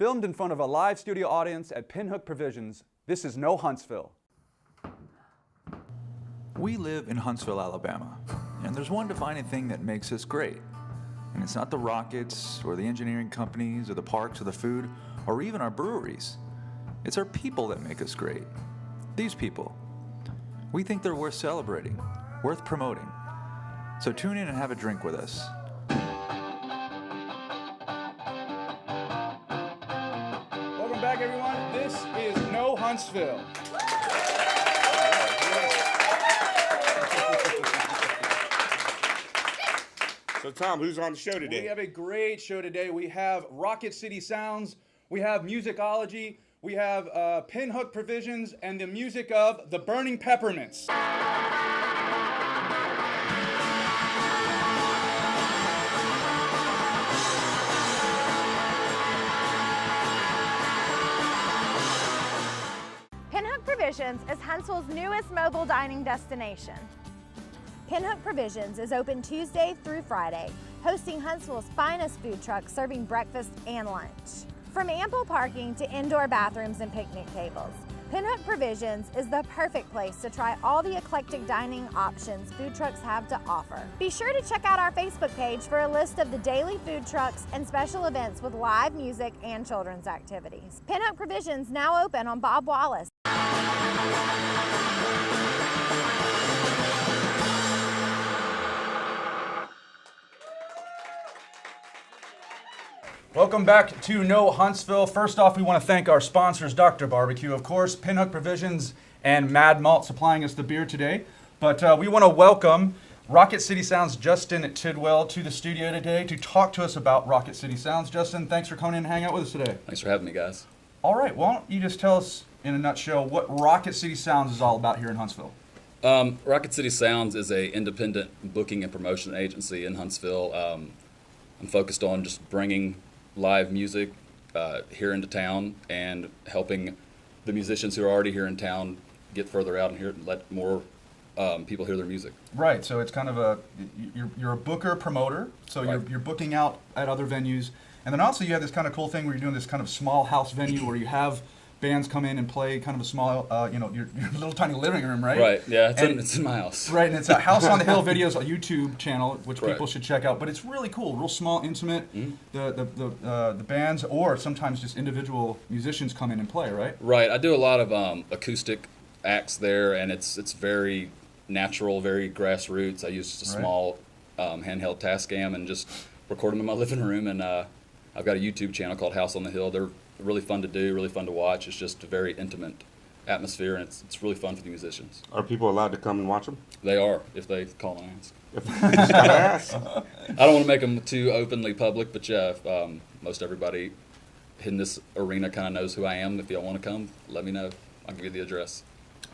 Filmed in front of a live studio audience at Pinhook Provisions, this is No Huntsville. We live in Huntsville, Alabama, and there's one defining thing that makes us great. And it's not the rockets, or the engineering companies, or the parks, or the food, or even our breweries. It's our people that make us great. These people. We think they're worth celebrating, worth promoting. So tune in and have a drink with us. Welcome back, everyone. This is No Huntsville. So, Tom, who's on the show today? We have a great show today. We have Rocket City Sounds, we have Musicology, we have Pinhook Provisions, and the music of the Burning Peppermints. Pinhook Provisions is Huntsville's newest mobile dining destination. Pinhook Provisions is open Tuesday through Friday, hosting Huntsville's finest food trucks serving breakfast and lunch. From ample parking to indoor bathrooms and picnic tables, Pinhook Provisions is the perfect place to try all the eclectic dining options food trucks have to offer. Be sure to check out our Facebook page for a list of the daily food trucks and special events with live music and children's activities. Pinhook Provisions now open on Bob Wallace. Welcome back to No Huntsville. First off, we want to thank our sponsors, Dr. Barbecue, of course, Pinhook Provisions, and Mad Malt supplying us the beer today. But we want to welcome Rocket City Sounds Justin Tidwell to the studio today to talk to us about Rocket City Sounds. Justin, thanks for coming in and hanging out with us today. Thanks for having me, guys. All right, why don't you just tell us in a nutshell what Rocket City Sounds is all about here in Huntsville? Rocket City Sounds is an independent booking and promotion agency in Huntsville. I'm focused on just bringing live music here into town and helping the musicians who are already here in town get further out and hear and let more people hear their music. Right, so it's kind of you're a booker promoter, so Right. you're booking out at other venues, and then also you have this kind of cool thing where you're doing this kind of small house venue where you have bands come in and play kind of a small, your little tiny living room, right? Right, yeah, it's in my house. Right, and it's a House on the Hill Videos, a YouTube channel, which Right. people should check out. But it's really cool, real small, intimate. Mm-hmm. The bands or sometimes just individual musicians come in and play, right? Right, I do a lot of acoustic acts there, and it's very natural, very grassroots. I use just a Right. small handheld Tascam and just record them in my living room, and I've got a YouTube channel called House on the Hill. They're really fun to do, really fun to watch. It's just a very intimate atmosphere, and it's really fun for the musicians. Are people allowed to come and watch them? They are, if they call and ask. Just gotta ask. I don't want to make them too openly public, but yeah, if, most everybody in this arena kind of knows who I am. If y'all want to come, let me know. I'll give you the address.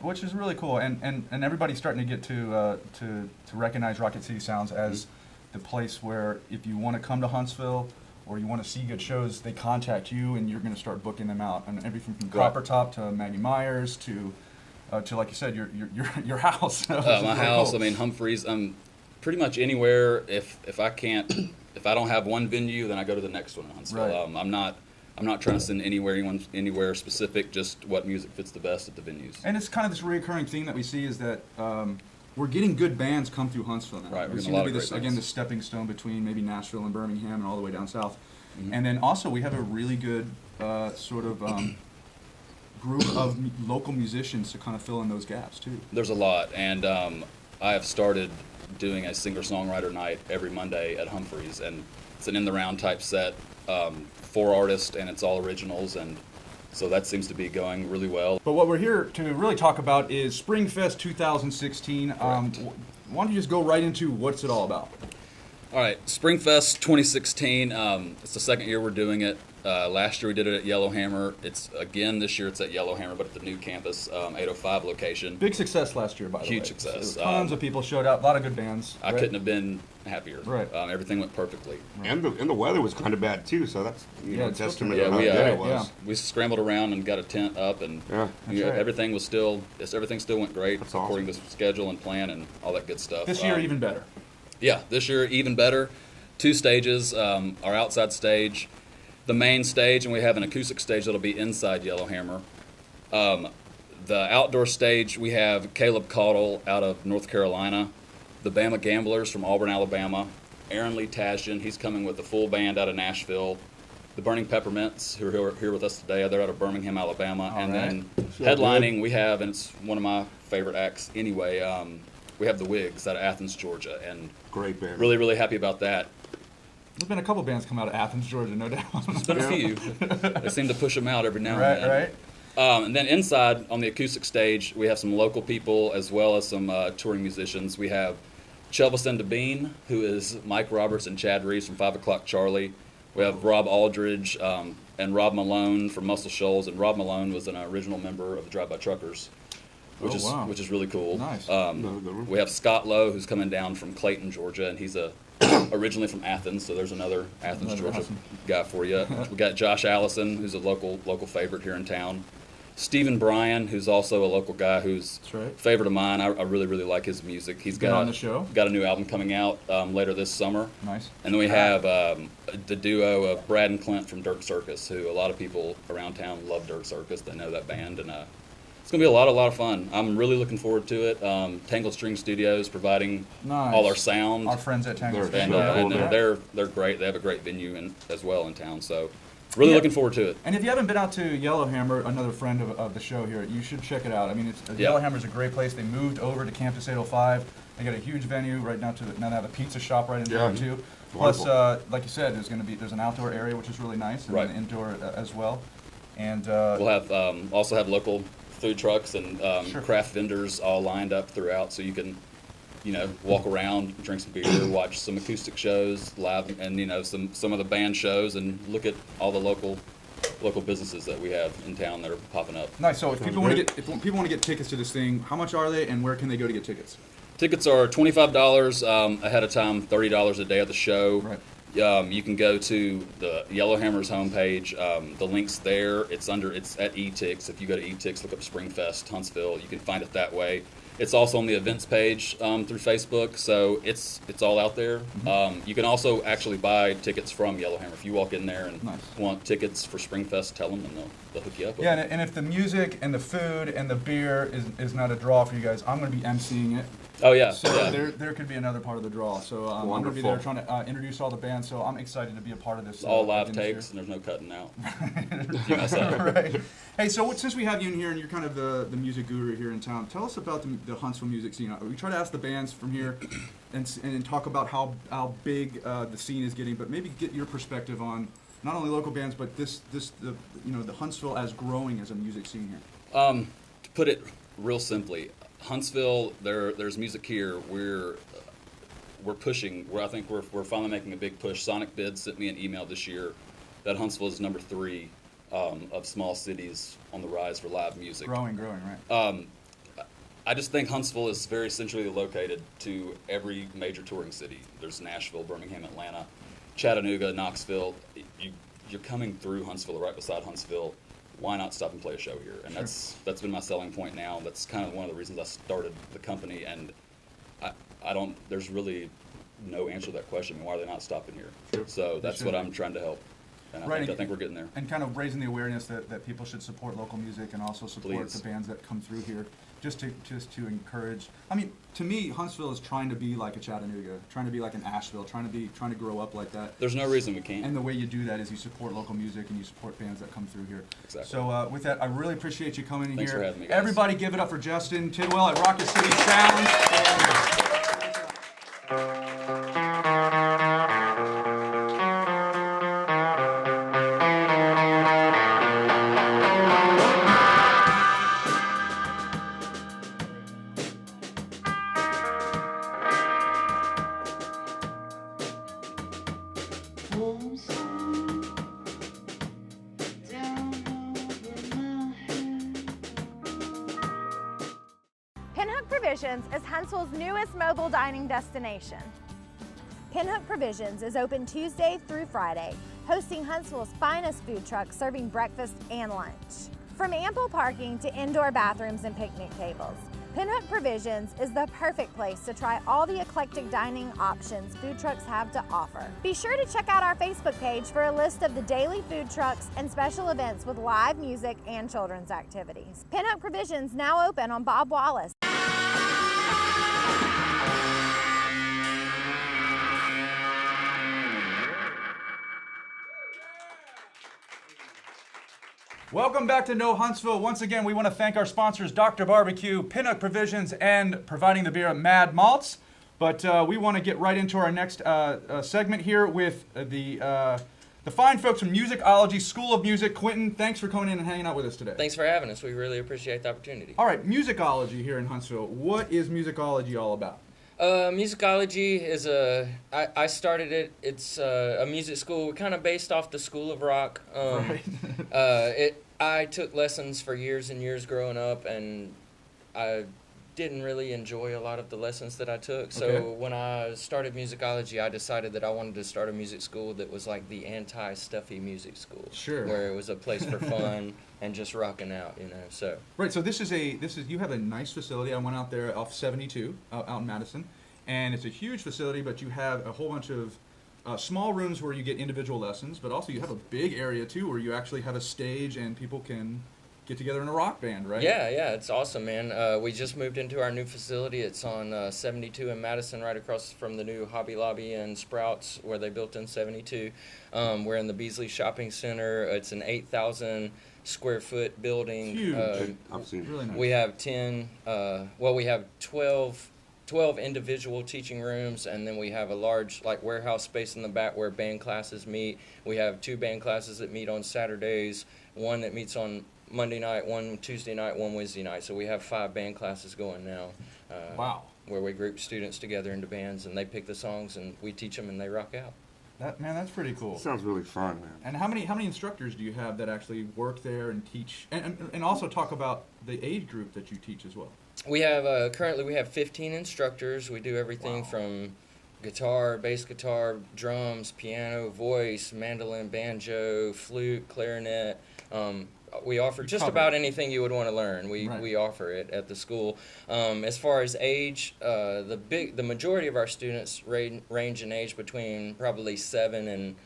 Which is really cool, and everybody's starting to get to recognize Rocket City Sounds as the place where if you want to come to Huntsville or you want to see good shows, they contact you and you're going to start booking them out. And everything from Copper Top to Maggie Myers to like you said, your house. My house. Cool. I mean, Humphreys. Pretty much anywhere. If I can't, if I don't have one venue, then I go to the next one in Huntsville. Right. I'm not trying to send anywhere specific. Just what music fits the best at the venues. And it's kind of this recurring theme that we see is that we're getting good bands come through Huntsville now. Right, we're We getting seem a lot to be of this great again bands. the stepping stone between maybe Nashville and Birmingham and all the way down south. Mm-hmm. And then also we have a really good sort of group of local musicians to kind of fill in those gaps too. There's a lot, and I have started doing a singer-songwriter night every Monday at Humphreys, and it's an in-the-round type set, 4 artists, and it's all originals, and so that seems to be going really well. But what we're here to really talk about is Springfest 2016. Why don't you just go right into what's it all about? All right, Springfest 2016. It's the second year we're doing it. Last year we did it at Yellowhammer. It's again this year. It's at Yellowhammer, but at the new campus, 805 location. Big success last year, by the way. Huge success. So tons of people showed up. A lot of good bands. I couldn't have been happier. Right. Everything went perfectly. And the weather was kind of bad too, so that's a it's supposed to testament be- to how we, good it yeah. was. We scrambled around and got a tent up, and Yeah. That's right. everything was still. Everything still went great That's awesome. according to schedule and plan and all that good stuff. This year even better. Yeah, this year even better. 2 stages. Our outside stage the main stage, and we have an acoustic stage that'll be inside Yellowhammer. The outdoor stage, we have Caleb Caudle out of North Carolina, the Bama Gamblers from Auburn, Alabama, Aaron Lee Tasjan, he's coming with the full band out of Nashville, the Burning Peppermints, who are here with us today, they're out of Birmingham, Alabama, and then headlining we have, and it's one of my favorite acts anyway, we have the Wigs out of Athens, Georgia, and Great band. really, really happy about that. There's been a couple bands come out of Athens, Georgia, no doubt. There's been a few. They seem to push them out every now and then. Right. And then inside on the acoustic stage, we have some local people as well as some touring musicians. We have Chelvis and DeBean, who is Mike Roberts and Chad Reeves from 5 O'Clock Charlie. We have Rob Aldridge and Rob Malone from Muscle Shoals, and Rob Malone was an original member of the Drive-By Truckers, which is really cool. Nice. We have Scott Lowe, who's coming down from Clayton, Georgia, and he's originally from Athens, so there's another Athens, Georgia guy for you. We got Josh Allison, who's a local favorite here in town. Stephen Bryan, who's also a local guy who's a favorite of mine. I really, really like his music. He's got on the show. Got a new album coming out later this summer. Nice. And then we have the duo of Brad and Clint from Dirt Circus, who a lot of people around town love Dirt Circus. They know that band, and it's going to be a lot of fun. I'm really looking forward to it. Tangled String Studios providing all our sound. Our friends at Tangled And, String. they're great. They have a great venue as well in town. So really looking forward to it. And if you haven't been out to Yellowhammer, another friend of the show here, you should check it out. I mean, Yellowhammer's a great place. They moved over to Campus 805. They got a huge venue right now. Now they have a pizza shop right in there too. Plus, like you said, there's an outdoor area which is really nice, and an indoor as well. And we'll have also have local food trucks and craft vendors all lined up throughout, so you can walk around, drink some beer, watch some acoustic shows live, and some of the band shows, and look at all the local businesses that we have in town that are popping up. Nice. So if people want to get tickets to this thing, how much are they, and where can they go to get tickets? Tickets are $25 ahead of time, $30 a day at the show. Right. You can go to the Yellowhammer's homepage. The link's there. It's at eTix. If you go to eTix, look up Springfest Huntsville. You can find it that way. It's also on the events page through Facebook, so it's all out there. You can also actually buy tickets from Yellowhammer. If you walk in there and want tickets for Springfest, tell them, and they'll hook you up with it. And if the music and the food and the beer is not a draw for you guys, I'm going to be emceeing it. Oh, yeah. So there could be another part of the draw. So I'm going to be there trying to introduce all the bands, so I'm excited to be a part of this. It's all live takes, and there's no cutting out. You mess up. Right. Hey, so since we have you in here and you're kind of the music guru here in town, tell us about the Huntsville music scene. We try to ask the bands from here and talk about how big the scene is getting, but maybe get your perspective on not only local bands, but the Huntsville as growing as a music scene here. To put it real simply, Huntsville, there's music here. We're pushing. I think we're finally making a big push. Sonic Bid sent me an email this year that Huntsville is number 3 of small cities on the rise for live music. Growing, right? I just think Huntsville is very centrally located to every major touring city. There's Nashville, Birmingham, Atlanta, Chattanooga, Knoxville. You're coming through Huntsville or right beside Huntsville. Why not stop and play a show here? And that's been my selling point now. That's kind of one of the reasons I started the company. And there's really no answer to that question. Why are they not stopping here? Sure. So that's what I'm trying to help. And I think we're getting there. And kind of raising the awareness that people should support local music and also support the bands that come through here, just to encourage. I mean, to me, Huntsville is trying to be like a Chattanooga, trying to be like an Asheville, trying to grow up like that. There's no reason we can't. And the way you do that is you support local music and you support bands that come through here. Exactly. So with that, I really appreciate you coming in Thanks here. for having me, guys. Everybody, give it up for Justin Tidwell at Rocket City Sound. Pinhook Provisions is Huntsville's newest mobile dining destination. Pinhook Provisions is open Tuesday through Friday, hosting Huntsville's finest food trucks serving breakfast and lunch. From ample parking to indoor bathrooms and picnic tables, Pinhook Provisions is the perfect place to try all the eclectic dining options food trucks have to offer. Be sure to check out our Facebook page for a list of the daily food trucks and special events with live music and children's activities. Pinhook Provisions now open on Bob Wallace. Welcome back to No Huntsville. Once again, we want to thank our sponsors, Dr. Barbecue, Pinhook Provisions, and providing the beer Mad Malts. But we want to get right into our next segment here with the fine folks from Musicology School of Music. Quentin, thanks for coming in and hanging out with us today. Thanks for having us. We really appreciate the opportunity. All right, Musicology here in Huntsville. What is Musicology all about? Musicology is I started it. It's a music school kind of based off the School of Rock. Right. I took lessons for years and years growing up, and I didn't really enjoy a lot of the lessons that I took. So Okay. when I started Musicology, I decided that I wanted to start a music school that was like the anti-stuffy music school. Sure. Where it was a place for fun and just rocking out, you know. So Right, so you have a nice facility. I went out there off 72 out in Madison, and it's a huge facility, but you have a whole bunch of small rooms where you get individual lessons, but also you have a big area too where you actually have a stage and people can get together in a rock band, right? yeah, it's awesome, man. We just moved into our new facility. It's on 72 in Madison, right across from the new Hobby Lobby and Sprouts, where they built in 72. We're in the Beasley Shopping Center. It's an 8,000 square foot building. Huge. I've seen it. Really nice. We have 12 individual teaching rooms, and then we have a large warehouse space in the back where band classes meet. We have 2 band classes that meet on Saturdays, one that meets on Monday night, one Tuesday night, one Wednesday night. So we have 5 band classes going now. Wow. Where we group students together into bands, and they pick the songs, and we teach them, and they rock out. That's pretty cool. Sounds really fun, man. And how many instructors do you have that actually work there and teach, and also talk about the age group that you teach as well? We have currently we have 15 instructors. We do everything Wow. from guitar, bass guitar, drums, piano, voice, mandolin, banjo, flute, clarinet. We offer just cover about it. anything you would want to learn. Right. We offer it at the school. As far as age, the majority of our students range in age between probably 7 and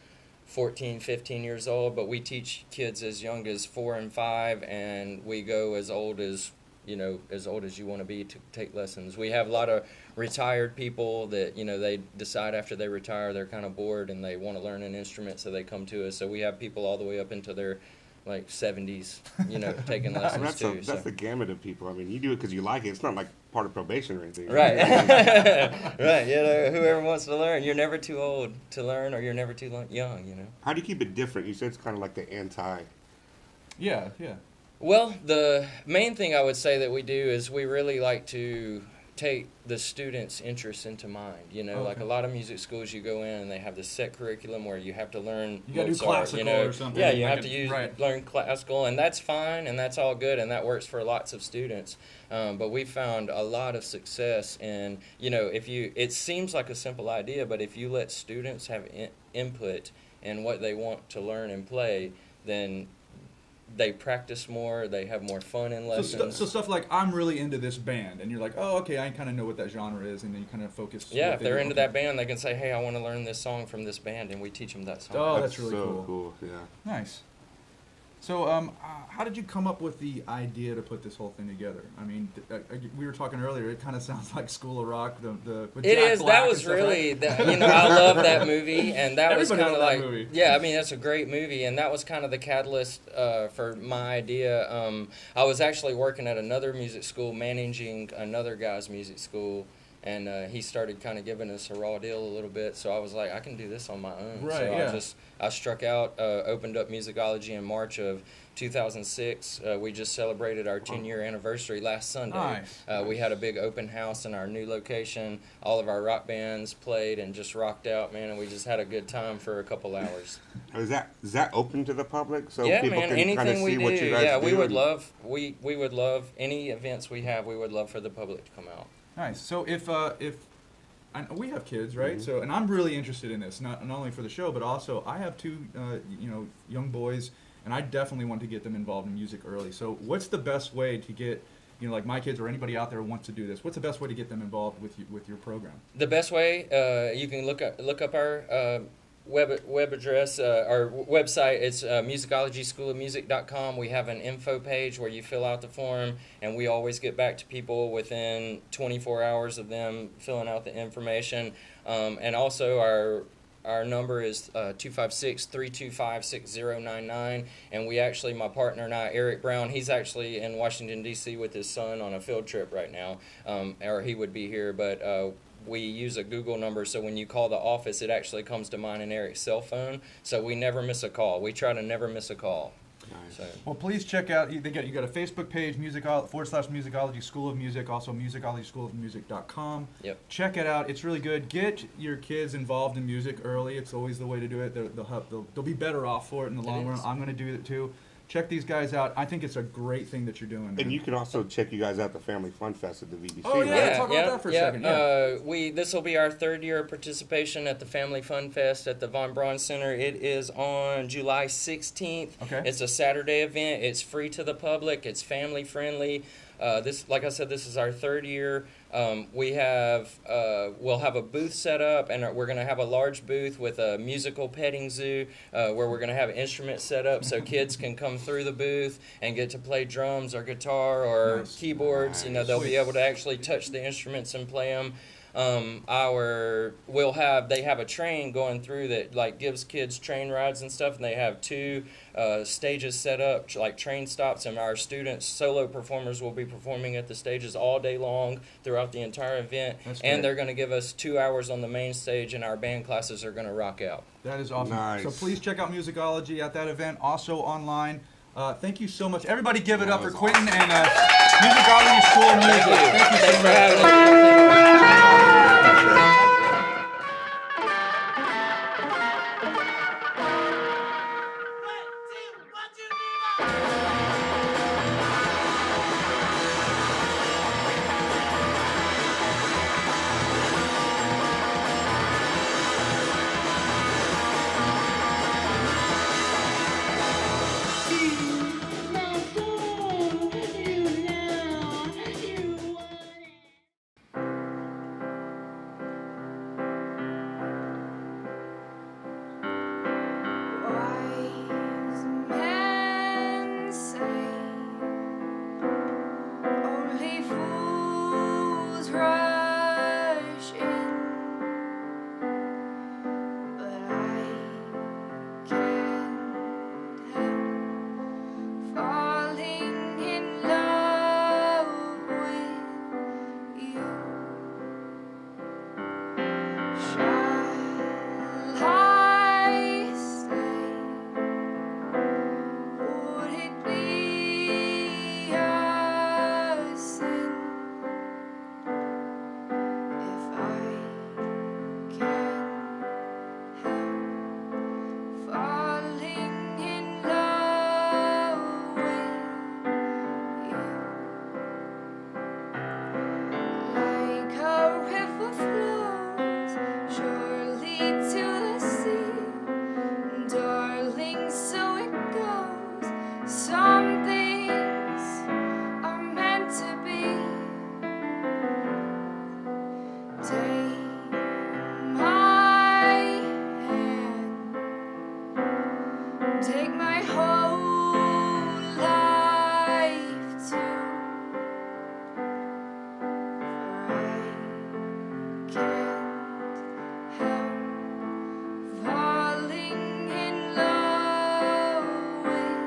14, 15 years old, but we teach kids as young as 4 and 5, and we go as old as you want to be to take lessons. We have a lot of retired people that, they decide after they retire they're kind of bored and they want to learn an instrument, so they come to us. So we have people all the way up into their 70s, taking lessons too. That's the gamut of people. I mean, you do it because you like it. It's not like part of probation or anything. Right. Right. Whoever wants to learn. You're never too old to learn, or you're never too young, How do you keep it different? You said it's kind of like the anti. Yeah. Well, the main thing I would say that we do is we really like to take the students' interests into mind. Like a lot of music schools, you go in and they have this set curriculum where you have to learn You gotta do Mozart, classical or something. Yeah, you Make have it- to right. learn classical, and that's fine, and that's all good, and that works for lots of students. But we found a lot of success in, it seems like a simple idea, but if you let students have input in what they want to learn and play, then they practice more, they have more fun in lessons. So stuff like, I'm really into this band, and you're like, oh, okay, I kind of know what that genre is, and then you kind of focus. Yeah, what if they they're do. into that band, they can say, hey, I want to learn this song from this band, and we teach them that song. Oh, that's really so cool. Yeah. Nice. So, how did you come up with the idea to put this whole thing together? I mean, we were talking earlier. It kind of sounds like School of Rock. With It Jack is. Black That and was stuff, really, right? I love that movie, and that was Everybody kind of loved that like, movie. yeah, I mean, that's a great movie, and that was kind of the catalyst for my idea. I was actually working at another music school, managing another guy's music school, and he started kind of giving us a raw deal a little bit, so I was like, I can do this on my own. Right, so yeah. I struck out, opened up Musicology in March of 2006. We just celebrated our 10-year anniversary last Sunday. Nice. We had a big open house in our new location. All of our rock bands played and just rocked out, man, and we just had a good time for a couple hours. Is that open to the public so Yeah, people man, can kind of anything we see do. what you guys Yeah, do? we would and- love we would love any events we have. We would love for the public to come out. Nice. So if we have kids, right? Mm-hmm. So, and I'm really interested in this, not only for the show, but also I have 2, young boys, and I definitely want to get them involved in music early. So, what's the best way to get you know, like my kids or anybody out there who wants to do this, what's the best way to get them involved with your program? The best way, you can look up our web address, our website. It's musicology.schoolofmusic.com. We have an info page where you fill out the form, and we always get back to people within 24 hours of them filling out the information. And also our number is 256-325-6099, and we actually, my partner and I, Eric Brown, he's actually in Washington, D.C. with his son on a field trip right now, or he would be here, but we use a Google number, so when you call the office, it actually comes to mine and Eric's cell phone, so we never miss a call. We try to never miss a call. Nice. So. Well, please check out, you got a Facebook page, /Musicology School of Music, also musicology.schoolofmusic.com. Yep. Check it out. It's really good. Get your kids involved in music early. It's always the way to do it. They'll be better off for it in the long run. I'm going to do it too. Check these guys out. I think it's a great thing that you're doing. Man. And you can also check you guys out the Family Fun Fest at the VBC. Oh, yeah. right? Talk about that for a second. Yeah. This will be our third year of participation at the Family Fun Fest at the Von Braun Center. It is on July 16th. Okay. It's a Saturday event. It's free to the public. It's family friendly. Like I said, this is our third year. We'll have a booth set up, and we're going to have a large booth with a musical petting zoo where we're going to have instruments set up so kids can come through the booth and get to play drums or guitar or Nice. keyboards. You know, they'll be able to actually touch the instruments and play them. They have a train going through that like gives kids train rides and stuff, and they have two stages set up like train stops, and our students, solo performers, will be performing at the stages all day long throughout the entire event. That's and great. they're going to give us 2 hours on the main stage, and our band classes are going to rock out. That is awesome. Nice. So please check out Musicology at that event, also online. Thank you so much. Everybody give it up for Quentin and Musicology School of Music. Thank you so Thanks for much. having us. Wise men say only fools rush in, but I can't help falling in love with you. Shall I stay? Would it be a sin if I can't help falling in love with you? Like a river flows surely to the sea, darling, so it goes. Some things are meant to be. Take my hand, take my whole life too. For I can't help falling in love with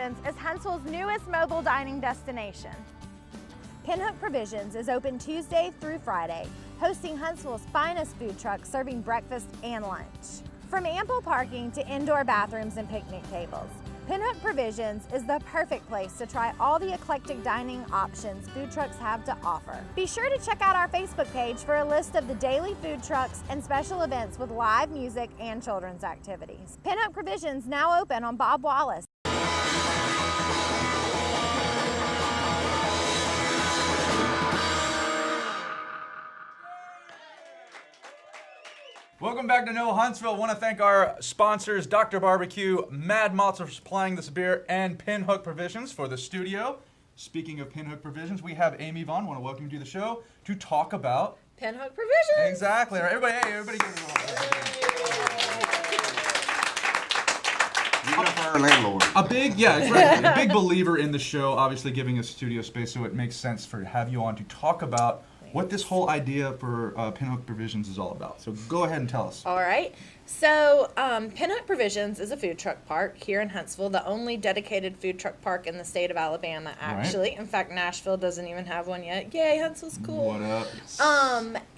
Provisions is Huntsville's newest mobile dining destination. Pinhook Provisions is open Tuesday through Friday, hosting Huntsville's finest food trucks serving breakfast and lunch. From ample parking to indoor bathrooms and picnic tables, Pinhook Provisions is the perfect place to try all the eclectic dining options food trucks have to offer. Be sure to check out our Facebook page for a list of the daily food trucks and special events with live music and children's activities. Pinhook Provisions now open on Bob Wallace. Welcome back to Know Huntsville. I want to thank our sponsors, Dr. Barbecue, Mad Malts for supplying this beer, and Pinhook Provisions for the studio. Speaking of Pinhook Provisions, we have Amy Vaughn. I want to welcome you to the show to talk about Pinhook Provisions. Exactly. All right, everybody give it a Give it up for our landlord. a big believer in the show, obviously giving us studio space, so it makes sense to have you on to talk about what this whole idea for Pinhook Provisions is all about. So go ahead and tell us. All right. So Pinhook Provisions is a food truck park here in Huntsville, the only dedicated food truck park in the state of Alabama, actually. Right. In fact, Nashville doesn't even have one yet. Yay, Huntsville's cool. What up?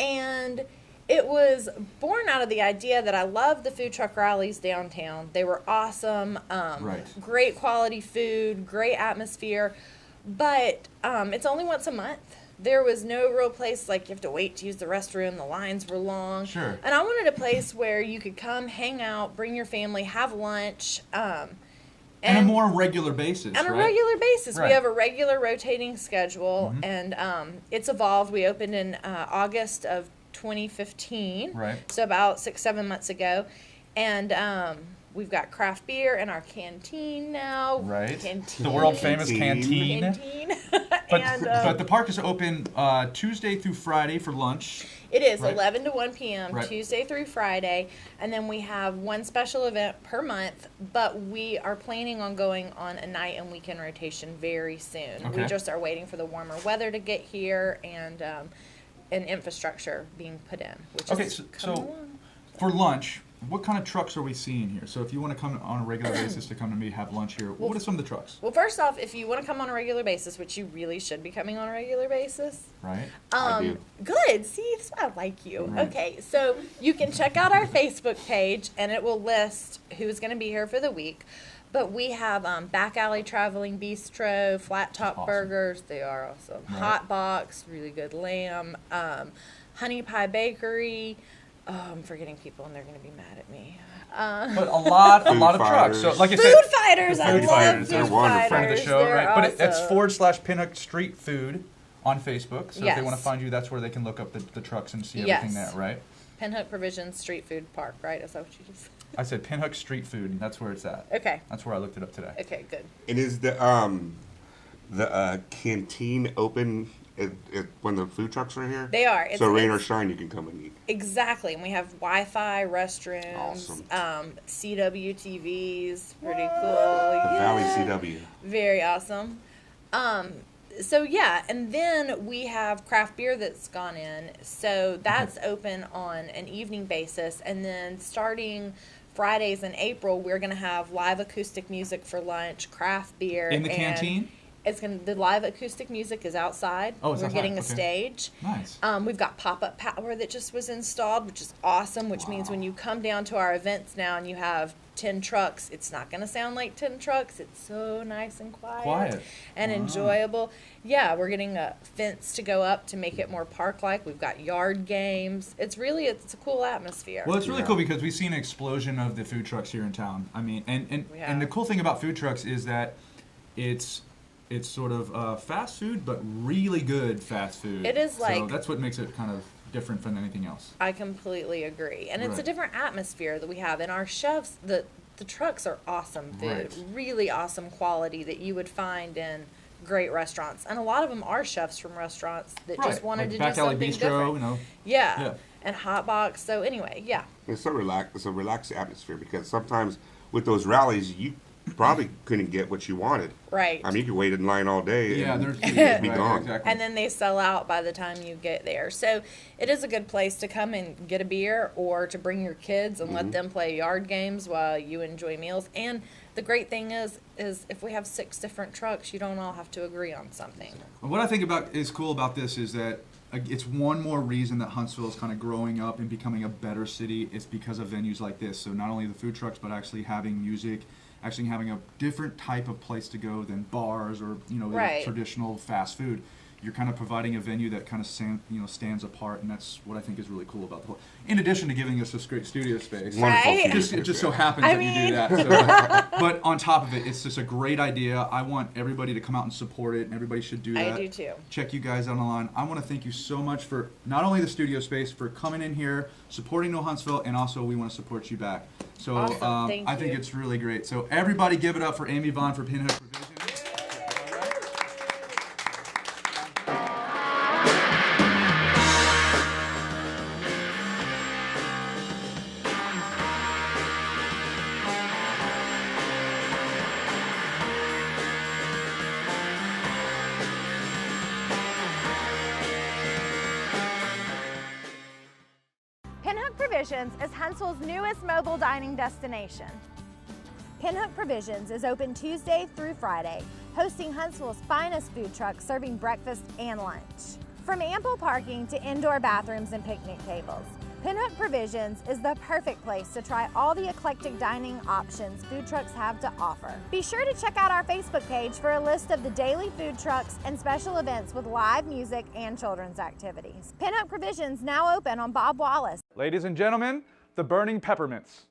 And it was born out of the idea that I love the food truck rallies downtown. They were awesome. Great quality food, great atmosphere. But it's only once a month. There was no real place, like you have to wait to use the restroom. The lines were long. Sure. And I wanted a place where you could come, hang out, bring your family, have lunch. And a more regular basis, On a regular basis. Right. We have a regular rotating schedule, and it's evolved. We opened in August of 2015. Right. So about 6-7 months ago. And we've got craft beer in our canteen now. Right. Canteen. The world famous canteen. Canteen. But the park is open Tuesday through Friday for lunch. It is right? 11 to 1 p.m. Right. Tuesday through Friday, and then we have one special event per month, but we are planning on going on a night and weekend rotation very soon. Okay. We just are waiting for the warmer weather to get here and infrastructure being put in, which is coming along. For lunch, what kind of trucks are we seeing here? So if you want to come on a regular basis to come to me have lunch here, what are some of the trucks? Well, first off, if you want to come on a regular basis, which you really should be coming on a regular basis. Right. I do. Good. See, that's why I like you. Right. Okay, so you can check out our Facebook page, and it will list who's going to be here for the week. But we have Back Alley Traveling Bistro, Flat Top Awesome. Burgers. They are awesome. Right. Hot Box, really good lamb. Honey Pie Bakery. Oh, I'm forgetting people, and they're going to be mad at me. But a lot of trucks. So like I said, Food Fighters. I Food love Fighters. They're Food wonderful. friend of the Fighters. show, They're right? awesome. But it's /Pinhook Street Food on Facebook. So if they want to Yes. find you, that's where they can look up the trucks and see everything Yes. there, right? Pinhook Provisions Street Food Park, right? Is that what you just said? I said Pinhook Street Food. That's where it's at. Okay. That's where I looked it up today. Okay, good. And is the canteen open when the food trucks are here? They are. So rain or shine, you can come and eat. Exactly. And we have Wi-Fi, restrooms, Awesome. CW TVs. Pretty cool. The Valley Yeah. CW. Very awesome. So yeah, and then we have craft beer that's gone in. So that's open on an evening basis, and then starting Fridays in April, we're gonna have live acoustic music for lunch, craft beer In the and canteen? the live acoustic music is outside. Oh, it's We're outside, getting a okay. stage. Nice. We've got pop-up power that just was installed, which is awesome, which means when you come down to our events now and you have 10 trucks, it's not going to sound like 10 trucks. It's so nice and quiet. And enjoyable. Yeah, we're getting a fence to go up to make it more park-like. We've got yard games. It's a cool atmosphere. Well, it's really cool because we've seen an explosion of the food trucks here in town. I mean, and the cool thing about food trucks is that it's sort of fast food, but really good fast food. It is so like- that's what makes it kind of different from anything else. I completely agree. And it's a Right. different atmosphere that we have. And our chefs, the trucks are awesome food. Right. Really awesome quality that you would find in great restaurants. And a lot of them are chefs from restaurants that just wanted like to Back do Alley something Bistro, different. you know. Yeah. And Hot Box. So anyway, yeah. It's a relaxed atmosphere because sometimes with those rallies, you probably couldn't get what you wanted. Right. I mean, you could wait in line all day Yeah, and there's it'd be right, gone. Exactly. And then they sell out by the time you get there. So it is a good place to come and get a beer or to bring your kids and let them play yard games while you enjoy meals. And the great thing is if we have 6 different trucks, you don't all have to agree on something. What I think is cool about this is that it's one more reason that Huntsville is kind of growing up and becoming a better city. It's because of venues like this. So not only the food trucks, but actually having music, actually having a different type of place to go than bars or Right. traditional fast food. You're kind of providing a venue that kind of stands apart, and that's what I think is really cool about the whole. In addition to giving us this great studio space, Wonderful Right. studio it just so space. happens I that you do mean- that. So, but on top of it, it's just a great idea. I want everybody to come out and support it, and everybody should do that. I do too. Check you guys out online. I want to thank you so much for not only the studio space, for coming in here, supporting New Huntsville, and also we want to support you back. So Awesome. Thank I think you. it's really great. So everybody give it up for Amy Vaughn for Pinhook Provisions. Pinhook Provisions is Huntsville's newest mobile dining destination. Pinhook Provisions is open Tuesday through Friday, hosting Huntsville's finest food trucks serving breakfast and lunch. From ample parking to indoor bathrooms and picnic tables, Pinhook Provisions is the perfect place to try all the eclectic dining options food trucks have to offer. Be sure to check out our Facebook page for a list of the daily food trucks and special events with live music and children's activities. Pinhook Provisions now open on Bob Wallace. Ladies and gentlemen, the Burning Peppermints.